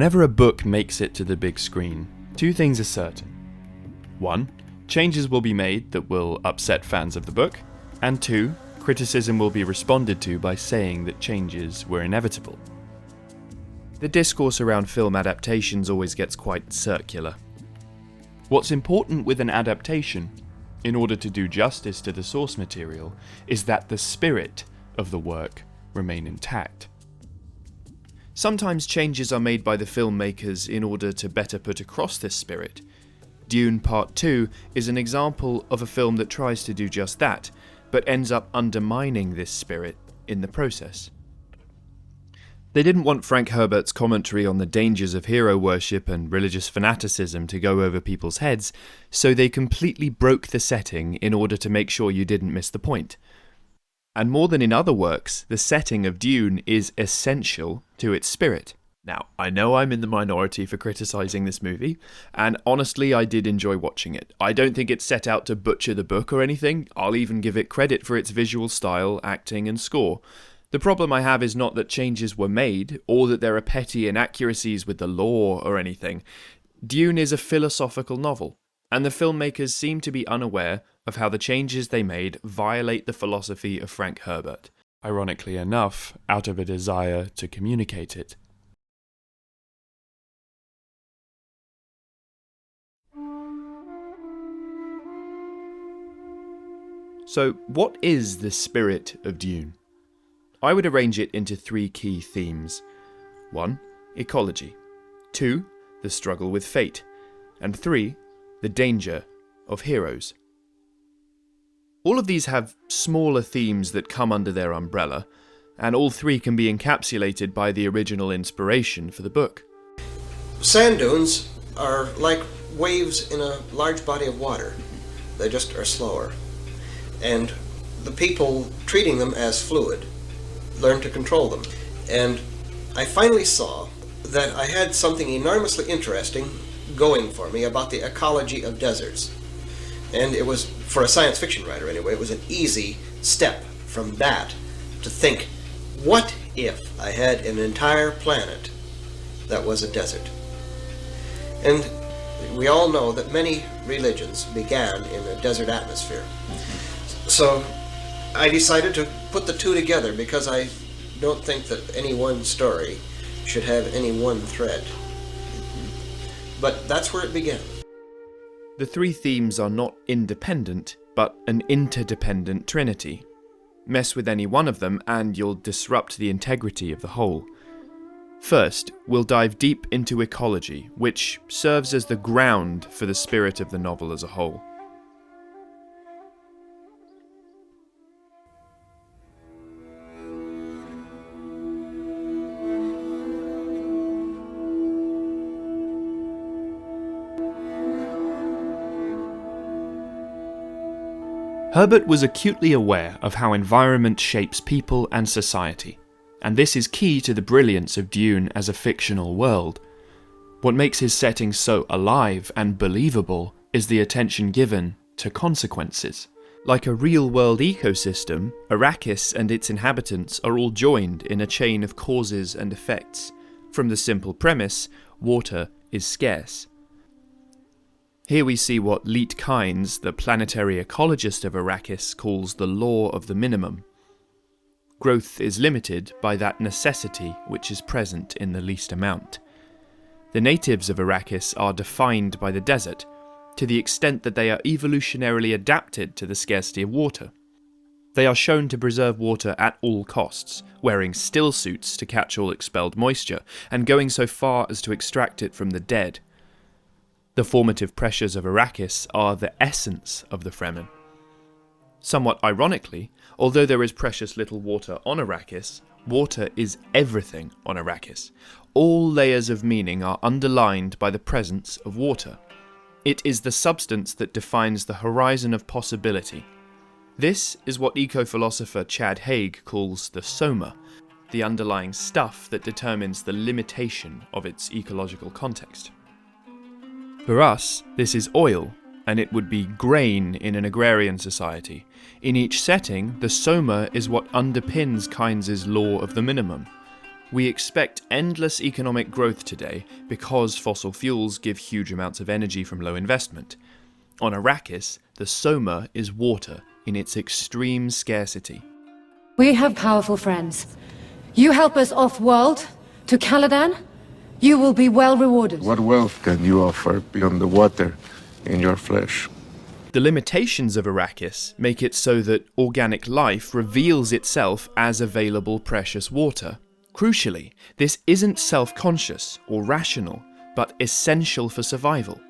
Whenever a book makes it to the big screen, two things are certain. One, changes will be made that will upset fans of the book, and two, criticism will be responded to by saying that changes were inevitable. The discourse around film adaptations always gets quite circular. What's important with an adaptation, in order to do justice to the source material, is that the spirit of the work remain intact. Sometimes changes are made by the filmmakers in order to better put across this spirit. Dune Part 2 is an example of a film that tries to do just that, but ends up undermining this spirit in the process. They didn't want Frank Herbert's commentary on the dangers of hero worship and religious fanaticism to go over people's heads, so they completely broke the setting in order to make sure you didn't miss the point. And more than in other works, the setting of Dune is essential to its spirit. Now, I know I'm in the minority for criticising this movie, and honestly I did enjoy watching it. I don't think it's set out to butcher the book or anything. I'll even give it credit for its visual style, acting and score. The problem I have is not that changes were made, or that there are petty inaccuracies with the lore or anything. Dune is a philosophical novel, and the filmmakers seem to be unaware of how the changes they made violate the philosophy of Frank Herbert, ironically enough, out of a desire to communicate it. So, what is the spirit of Dune? I would arrange it into three key themes. 1. Ecology. 2. The struggle with fate. And 3. The danger of heroes. All of these have smaller themes that come under their umbrella, and all three can be encapsulated by the original inspiration for the book. Sand dunes are like waves in a large body of water. They just are slower. And the people treating them as fluid learn to control them. And I finally saw that I had something enormously interesting going for me about the ecology of deserts. And it was, for a science fiction writer anyway, it was an easy step from that to think, what if I had an entire planet that was a desert? And we all know that many religions began in a desert atmosphere. So I decided to put the two together because I don't think that any one story should have any one thread. But that's where it began. The three themes are not independent, but an interdependent trinity. Mess with any one of them and you'll disrupt the integrity of the whole. First, we'll dive deep into ecology, which serves as the ground for the spirit of the novel as a whole. Herbert was acutely aware of how environment shapes people and society, and this is key to the brilliance of Dune as a fictional world. What makes his setting so alive and believable is the attention given to consequences. Like a real-world ecosystem, Arrakis and its inhabitants are all joined in a chain of causes and effects. From the simple premise, water is scarce. Here we see what Liet Kynes, the planetary ecologist of Arrakis, calls the law of the minimum. Growth is limited by that necessity which is present in the least amount. The natives of Arrakis are defined by the desert, to the extent that they are evolutionarily adapted to the scarcity of water. They are shown to preserve water at all costs, wearing still suits to catch all expelled moisture, and going so far as to extract it from the dead. The formative pressures of Arrakis are the essence of the Fremen. Somewhat ironically, although there is precious little water on Arrakis, water is everything on Arrakis. All layers of meaning are underlined by the presence of water. It is the substance that defines the horizon of possibility. This is what eco-philosopher Chad Haig calls the soma, the underlying stuff that determines the limitation of its ecological context. For us, this is oil, and it would be grain in an agrarian society. In each setting, the soma is what underpins Kynes' law of the minimum. We expect endless economic growth today because fossil fuels give huge amounts of energy from low investment. On Arrakis, the Soma is water in its extreme scarcity. We have powerful friends. You help us off-world, to Caladan, you will be well rewarded. What wealth can you offer beyond the water in your flesh? The limitations of Arrakis make it so that organic life reveals itself as available precious water. Crucially, this isn't self-conscious or rational, but essential for survival.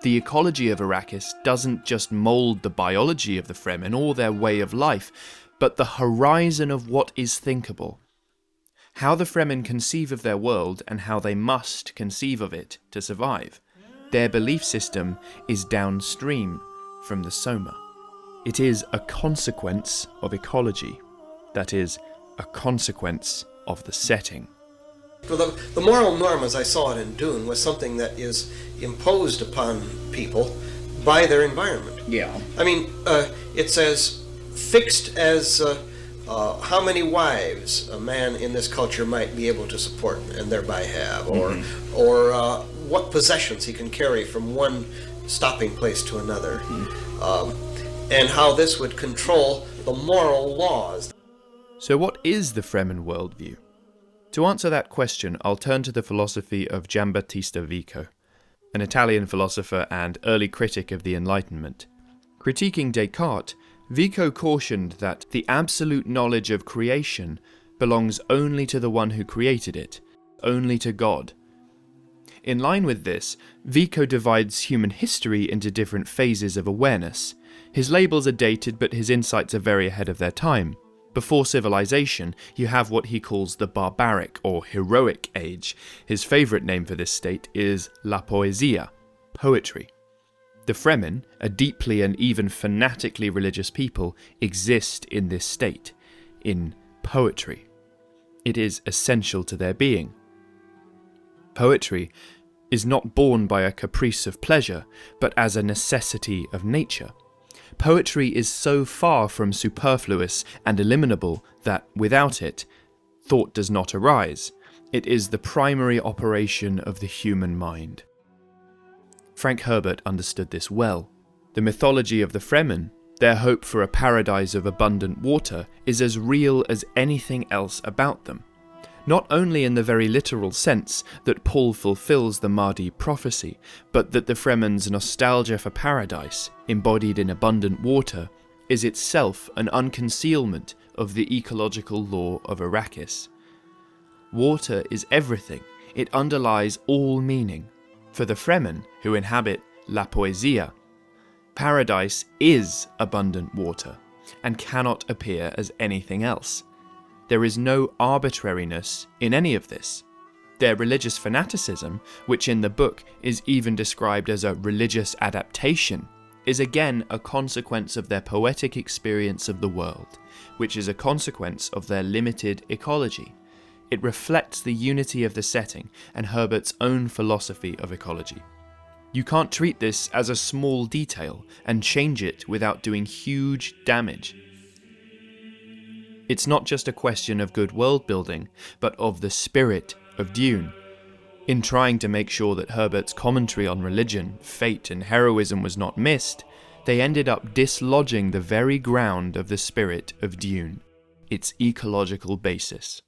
The ecology of Arrakis doesn't just mould the biology of the Fremen or their way of life, but the horizon of what is thinkable. How the Fremen conceive of their world and how they must conceive of it to survive. Their belief system is downstream from the Soma. It is a consequence of ecology, that is, a consequence of the setting. Well, the moral norm, as I saw it in Dune, was something that is imposed upon people by their environment. Yeah. I mean, it's as fixed as how many wives a man in this culture might be able to support and thereby have, or what possessions he can carry from one stopping place to another, and how this would control the moral laws. So what is the Fremen worldview? To answer that question, I'll turn to the philosophy of Giambattista Vico, an Italian philosopher and early critic of the Enlightenment. Critiquing Descartes, Vico cautioned that the absolute knowledge of creation belongs only to the one who created it, only to God. In line with this, Vico divides human history into different phases of awareness. His labels are dated, but his insights are very ahead of their time. Before civilization, you have what he calls the barbaric or heroic age. His favourite name for this state is la poesia, poetry. The Fremen, a deeply and even fanatically religious people, exist in this state, in poetry. It is essential to their being. Poetry is not born by a caprice of pleasure, but as a necessity of nature. Poetry is so far from superfluous and eliminable that, without it, thought does not arise. It is the primary operation of the human mind. Frank Herbert understood this well. The mythology of the Fremen, their hope for a paradise of abundant water, is as real as anything else about them. Not only in the very literal sense that Paul fulfills the Mahdi prophecy, but that the Fremen's nostalgia for paradise, embodied in abundant water, is itself an unconcealment of the ecological law of Arrakis. Water is everything, it underlies all meaning. For the Fremen, who inhabit La Poesia, paradise is abundant water, and cannot appear as anything else. There is no arbitrariness in any of this. Their religious fanaticism, which in the book is even described as a religious adaptation, is again a consequence of their poetic experience of the world, which is a consequence of their limited ecology. It reflects the unity of the setting and Herbert's own philosophy of ecology. You can't treat this as a small detail and change it without doing huge damage. It's not just a question of good world building, but of the spirit of Dune. In trying to make sure that Herbert's commentary on religion, fate, and heroism was not missed, they ended up dislodging the very ground of the spirit of Dune, its ecological basis.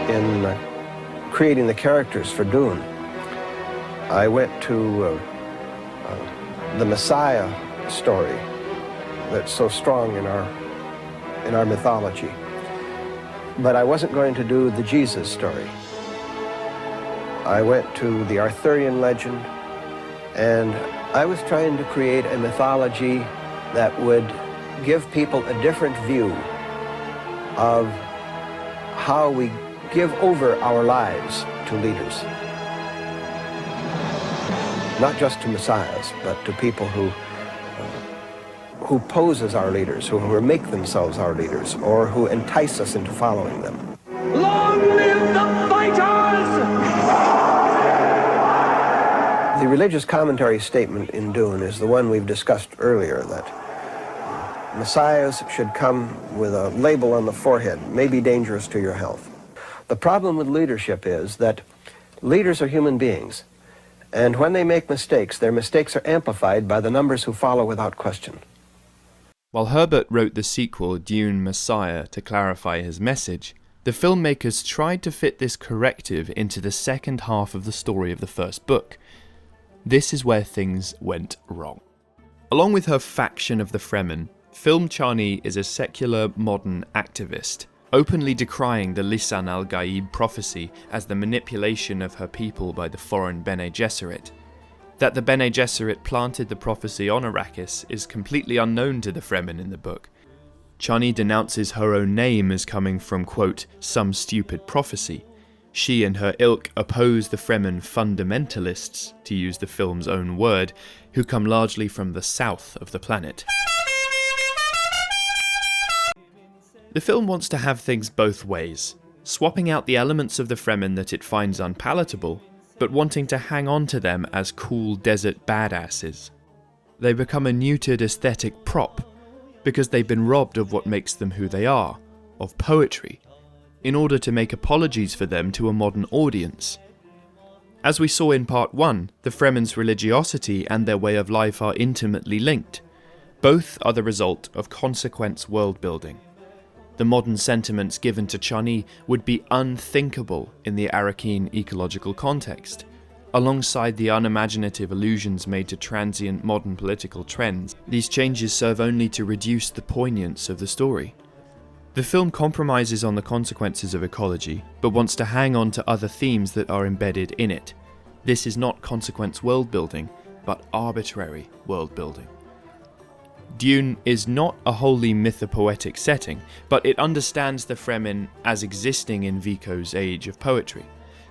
In creating the characters for Dune, I went to the Messiah story that's so strong in our mythology. But I wasn't going to do the Jesus story. I went to the Arthurian legend, and I was trying to create a mythology that would give people a different view of how we give over our lives to leaders. Not just to messiahs, but to people who pose as our leaders, who make themselves our leaders, or who entice us into following them. Long live The religious commentary statement in Dune is the one we've discussed earlier, that messiahs should come with a label on the forehead, may be dangerous to your health. The problem with leadership is that leaders are human beings, and when they make mistakes, their mistakes are amplified by the numbers who follow without question. While Herbert wrote the sequel, Dune Messiah, to clarify his message, the filmmakers tried to fit this corrective into the second half of the story of the first book. This is where things went wrong. Along with her faction of the Fremen, Film Chani is a secular modern activist, openly decrying the Lisan al-Gaib prophecy as the manipulation of her people by the foreign Bene Gesserit. That the Bene Gesserit planted the prophecy on Arrakis is completely unknown to the Fremen in the book. Chani denounces her own name as coming from, quote, some stupid prophecy. She and her ilk oppose the Fremen fundamentalists, to use the film's own word, who come largely from the south of the planet. The film wants to have things both ways, swapping out the elements of the Fremen that it finds unpalatable, but wanting to hang on to them as cool desert badasses. They become a neutered aesthetic prop, because they've been robbed of what makes them who they are, of poetry, in order to make apologies for them to a modern audience. As we saw in Part 1, the Fremen's religiosity and their way of life are intimately linked. Both are the result of consequence world-building. The modern sentiments given to Chani would be unthinkable in the Arrakeen ecological context. Alongside the unimaginative allusions made to transient modern political trends, these changes serve only to reduce the poignance of the story. The film compromises on the consequences of ecology, but wants to hang on to other themes that are embedded in it. This is not consequence world-building, but arbitrary world-building. Dune is not a wholly mythopoetic setting, but it understands the Fremen as existing in Vico's age of poetry.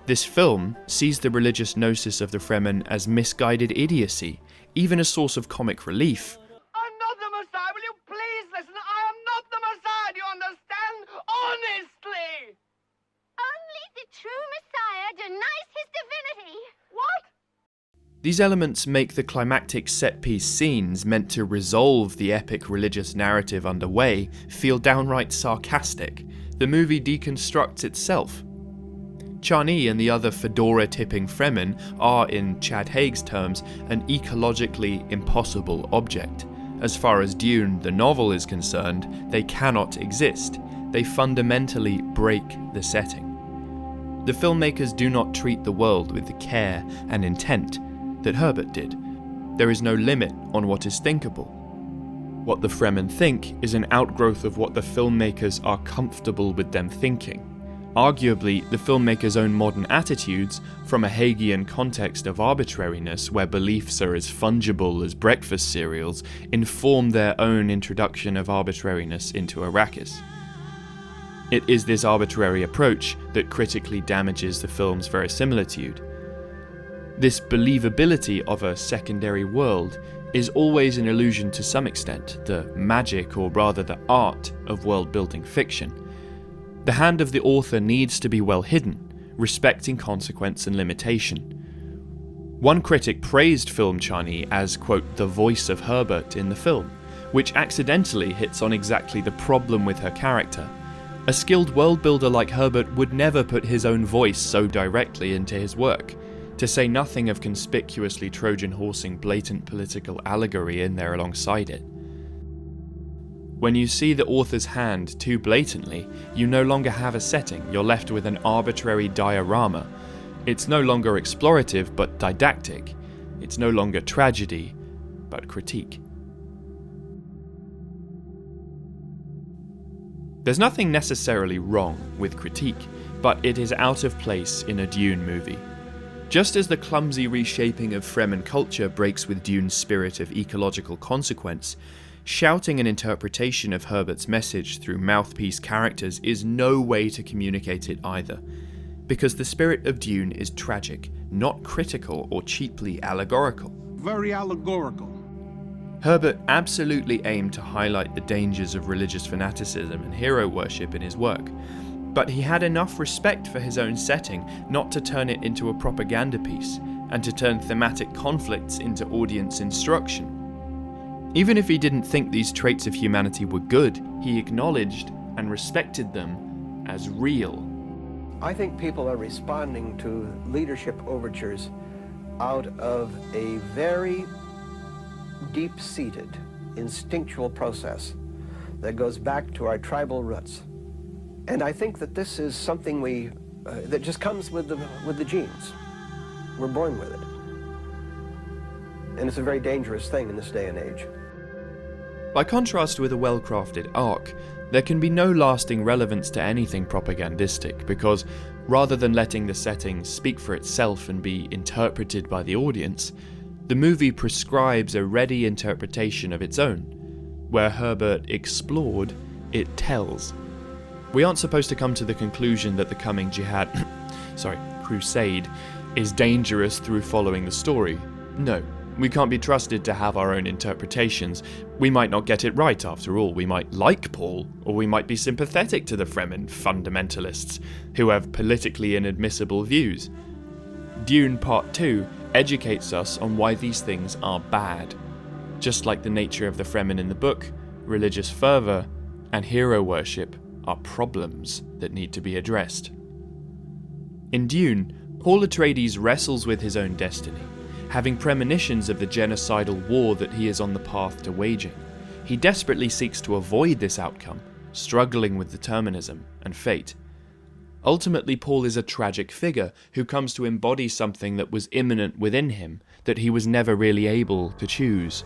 This film sees the religious gnosis of the Fremen as misguided idiocy, even a source of comic relief. I'm not the Messiah, will you please listen? I am not the Messiah, do you understand? Honestly! Only the true Messiah denies his divinity. What? These elements make the climactic set-piece scenes meant to resolve the epic religious narrative underway feel downright sarcastic. The movie deconstructs itself. Chani and the other fedora-tipping Fremen are, in Chad Haig's terms, an ecologically impossible object. As far as Dune, the novel, is concerned, they cannot exist. They fundamentally break the setting. The filmmakers do not treat the world with the care and intent that Herbert did. There is no limit on what is thinkable. What the Fremen think is an outgrowth of what the filmmakers are comfortable with them thinking. Arguably, the filmmakers' own modern attitudes, from a Hegelian context of arbitrariness where beliefs are as fungible as breakfast cereals, inform their own introduction of arbitrariness into Arrakis. It is this arbitrary approach that critically damages the film's verisimilitude. This believability of a secondary world is always an illusion to some extent, the magic, or rather the art, of world-building fiction. The hand of the author needs to be well hidden, respecting consequence and limitation. One critic praised Film Chani as, quote, the voice of Herbert in the film, which accidentally hits on exactly the problem with her character. A skilled world builder like Herbert would never put his own voice so directly into his work, to say nothing of conspicuously Trojan horsing blatant political allegory in there alongside it. When you see the author's hand too blatantly, you no longer have a setting, you're left with an arbitrary diorama. It's no longer explorative but didactic. It's no longer tragedy but critique. There's nothing necessarily wrong with critique, but it is out of place in a Dune movie. Just as the clumsy reshaping of Fremen culture breaks with Dune's spirit of ecological consequence, shouting an interpretation of Herbert's message through mouthpiece characters is no way to communicate it either, because the spirit of Dune is tragic, not critical or cheaply allegorical. Very allegorical. Herbert absolutely aimed to highlight the dangers of religious fanaticism and hero worship in his work, but he had enough respect for his own setting not to turn it into a propaganda piece, and to turn thematic conflicts into audience instruction. Even if he didn't think these traits of humanity were good, he acknowledged and respected them as real. I think people are responding to leadership overtures out of a very deep-seated, instinctual process that goes back to our tribal roots. And I think that this is something that just comes with the genes. We're born with it. And it's a very dangerous thing in this day and age. By contrast with a well-crafted arc, there can be no lasting relevance to anything propagandistic, because rather than letting the setting speak for itself and be interpreted by the audience, the movie prescribes a ready interpretation of its own. Where Herbert explored, it tells. We aren't supposed to come to the conclusion that the coming crusade is dangerous through following the story. No, we can't be trusted to have our own interpretations. We might not get it right after all. We might like Paul, or we might be sympathetic to the Fremen fundamentalists who have politically inadmissible views. Dune Part 2 educates us on why these things are bad. Just like the nature of the Fremen in the book, religious fervour and hero worship are problems that need to be addressed. In Dune, Paul Atreides wrestles with his own destiny, having premonitions of the genocidal war that he is on the path to waging. He desperately seeks to avoid this outcome, struggling with determinism and fate. Ultimately, Paul is a tragic figure who comes to embody something that was immanent within him that he was never really able to choose.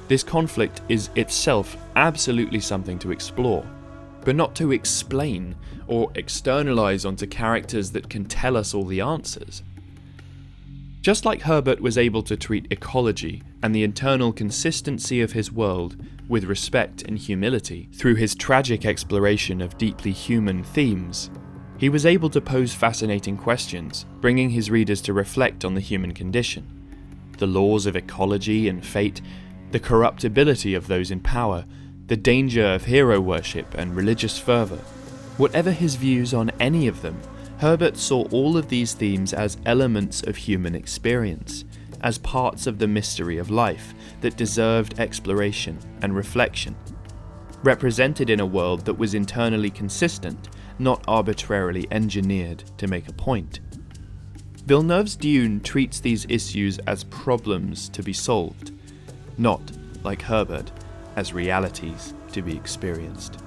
This conflict is itself absolutely something to explore, but not to explain or externalize onto characters that can tell us all the answers. Just like Herbert was able to treat ecology and the internal consistency of his world with respect and humility through his tragic exploration of deeply human themes, he was able to pose fascinating questions, bringing his readers to reflect on the human condition, the laws of ecology and fate, the corruptibility of those in power, the danger of hero worship and religious fervour. Whatever his views on any of them, Herbert saw all of these themes as elements of human experience, as parts of the mystery of life that deserved exploration and reflection, represented in a world that was internally consistent, not arbitrarily engineered to make a point. Villeneuve's Dune treats these issues as problems to be solved, not, like Herbert, as realities to be experienced.